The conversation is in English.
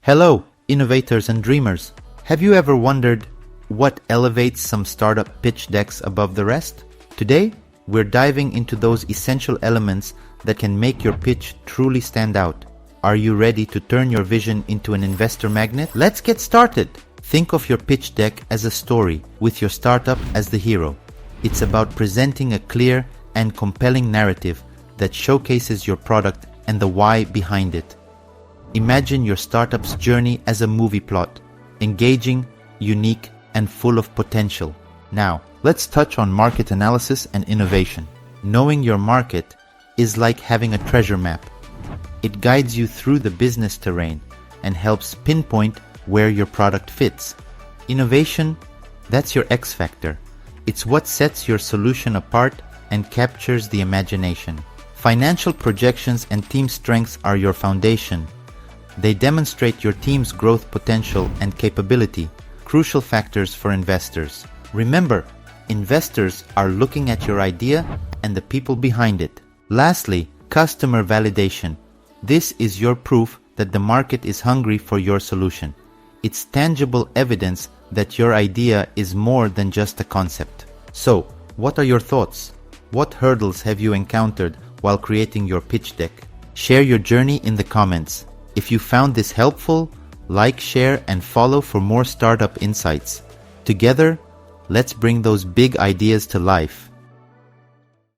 Hello, innovators and dreamers. Have you ever wondered what elevates some startup pitch decks above the rest? Today, we're diving into those essential elements that can make your pitch truly stand out. Are you ready to turn your vision into an investor magnet? Let's get started. Think of your pitch deck as a story, with your startup as the hero. It's about presenting a clear and compelling narrative that showcases your product and the why behind it. Imagine your startup's journey as a movie plot, engaging, unique, and full of potential. Now, let's touch on market analysis and innovation. Knowing your market is like having a treasure map. It guides you through the business terrain and helps pinpoint where your product fits. Innovation, that's your X factor. It's what sets your solution apart and captures the imagination. Financial projections and team strengths are your foundation. They demonstrate your team's growth potential and capability, crucial factors for investors. Remember, investors are looking at your idea and the people behind it. Lastly, customer validation. This is your proof that the market is hungry for your solution. It's tangible evidence that your idea is more than just a concept. So, what are your thoughts? What hurdles have you encountered while creating your pitch deck? Share your journey in the comments. If you found this helpful, like, share, and follow for more startup insights. Together, let's bring those big ideas to life.